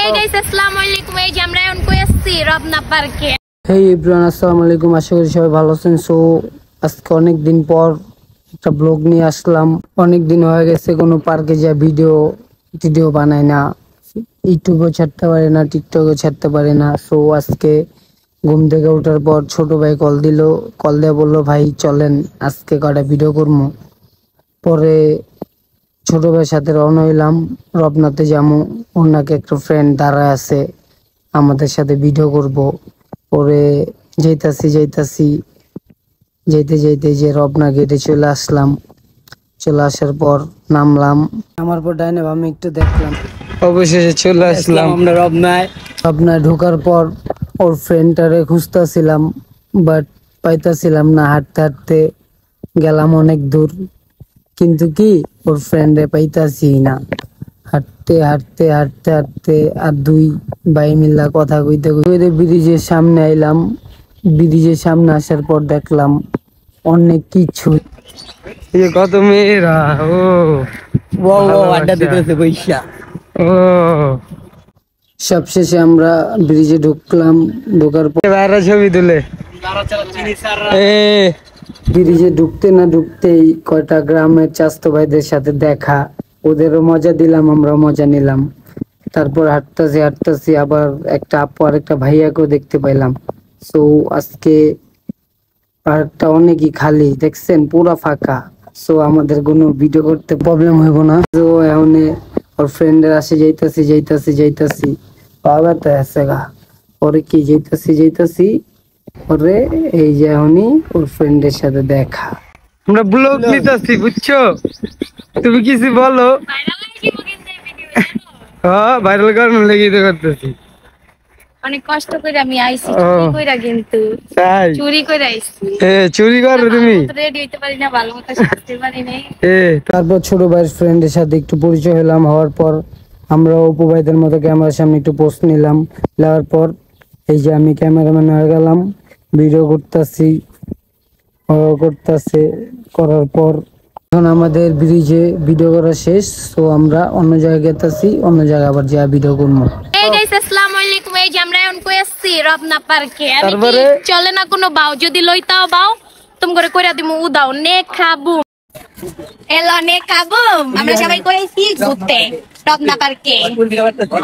Hey guys, আসসালামু আলাইকুম। এই যে আমরা এখন কই আসছি রবনা পার্কে। হেই এভরিওয়ান, আসসালামু আলাইকুম। আশা করি সবাই ভালো আছেন। সো আজকে অনেক দিন পর একটা ব্লগ নিয়ে আসলাম। অনেক দিন হয়ে গেছে কোনো পার্কে যা ভিডিও বানাই না, ইউটিউবেও ছাড়তে পারে না, টিকটকেও ছাড়তে পারে না। সো আজকে ঘুম থেকে ওঠার পর ছোট ভাই কল দিয়ে বললো, ভাই চলেন আজকে কটা ভিডিও করবো। পরে ছোট ভাইয়ের সাথে রওনা হইলাম, রবনাতে যাবো। ওনাকে একটা ফ্রেন্ড দাঁড়ায় আছে, আমাদের সাথে ভিডিও করব। পরে যাইতাছি যেতে যে রবনা গেটে চলে আসলাম। চলে আসার পর নামলাম, আমার পর ডাইনে আমি একটু দেখলাম, অবশেষে চলে আসলাম আমরা রবনায় ঢোকার পর ওর ফ্রেন্ডটারে খুঁজতেছিলাম, বাট পাইতাছিলাম না। হাঁটতে হাঁটতে গেলাম অনেক দূর, কিন্তু কি ওর ফ্রেন্ডে পাইতাছি না। হাঁটতে আর দুই ভাই মিল্লা কথা কইতে কইতে ব্রিজের সামনে আইলাম। ব্রিজের সামনে আসার পর দেখলাম অনেক কিছু, কত মেয়েরা আড্ডা দিতেছে বৈশা। সবশেষে আমরা ব্রিজে ঢুকলাম। ঢোকার পর ছবি তুলে ব্রিজে ঢুকতে না ঢুকতেই কয়টা গ্রামের চাস্তো ভাইদের সাথে দেখা, ওদেরও মজা দিলাম, আমরা মজা নিলাম। তারপর হাঁটতেছি আবার একটা আপু আর একটা ভাইয়াকেও দেখতে পাইলাম। সো আজকে পার্কটা অনেকই খালি, দেখছেন পুরা ফাঁকা। সো আমাদের কোনো ভিডিও করতে প্রবলেম হইব না। তো এখন ওর ফ্রেন্ডের আসে যাইতাছি পাওয়া আছে গা। পরে কি যাইতাছি পরে এই যে এখনই ওর ফ্রেন্ডের সাথে দেখা। আমরা ব্লগ নিতেছি, বুঝছো? তুমি কিছু বলো। হ্যাঁ, ভাইরাল করার লেগে করতেছি। অনেক কষ্ট করে আমি আইছি, চুরি কইরা, কিন্তু চুরি কইরা আইছি। চুরি করো তুমি? রেডি হইতে পারি না, ভালো মতো সাজতে পারি নাই। তারপর ছোট ভাইয়ের ফ্রেন্ডের সাথে একটু পরিচয় হলাম। হওয়ার পর আমরা অপু ভাইদের মতো ক্যামেরার সামনে একটু পোস্ট নিলাম। নেওয়ার পর এই যে আমি ক্যামেরাম্যান হয়ে গেলাম, ভিডিও করতেছি। করার পর এখন আমাদের ব্রিজে ভিডিও করা শেষ। তো আমরা অন্য জায়গায় গেতেছি, অন্য জায়গায় আবার যা ভিডিও করবো। এই গাইস, আসসালামু আলাইকুম। এই যে আমরা এখন কই আসছি রবনা পার্কে। তারপরে চলে না কোনো বাও, যদি লইতাও বাও তুমি করে কইরা দিমু উদাও নে খাবো। এলো নে খাবো। আমরা সবাই কই আইছি ঘুরতে রবনা পার্কে।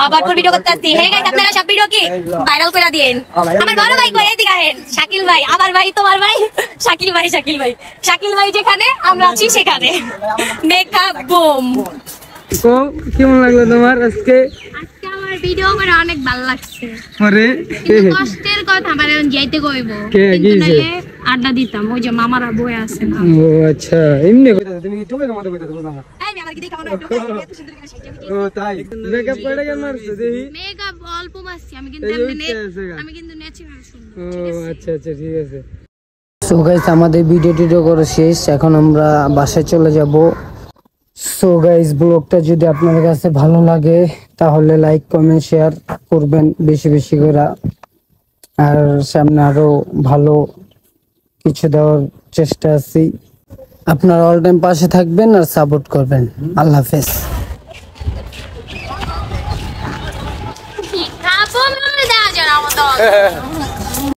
আবার কোন ভিডিও করতেছি। হে গাইস, আপনারা সব ভিডিও কি ভাইরাল কইরা দিয়েন। আমার বড় ভাই কই এদিকে আহেন, শাকিল ভাই। আমার ভাই তোমার ভাই শাকিল ভাই যেখানে আমরা আছি সেখানে নে খাবো। তো কেমন লাগলো তোমার আজকে? আমার ভিডিও করে অনেক ভালো লাগছে। আরে কিন্তু কষ্টের কথা, আমার এখন যাইতে কইব, কিন্তু নালে আড্ডা দিতাম। ওই যে মামারা বই আছে না। ও আচ্ছা, এমনি কইতা তুমি কি তুমি মত কইতা তুমি না? এই আমার কি দেখা মনে এত সুন্দর করে সাজিয়ে। ও তাই মেকআপ করে কেন মারছো দেখি? মেকআপ অল্প মারছি আমি, কিন্তু ন্যাচারাল সুন্দর। ও আচ্ছা ঠিক আছে। সো গাইস, আমাদের ভিডিও করা শেষ, এখন আমরা বাসায় চলে যাব। সো গাইস, ব্লগটা যদি আপনাদের কাছে ভালো লাগে তাহলে লাইক কমেন্ট শেয়ার করবেন বেশি করে। আর সামনে আরো ভালো কিছু দেওয়ার চেষ্টা আছি। আপনারা অল টাইম পাশে থাকবেন আর সাপোর্ট করবেন। আল্লাহ হাফেজ। খাবো না, দাও জানা মতো।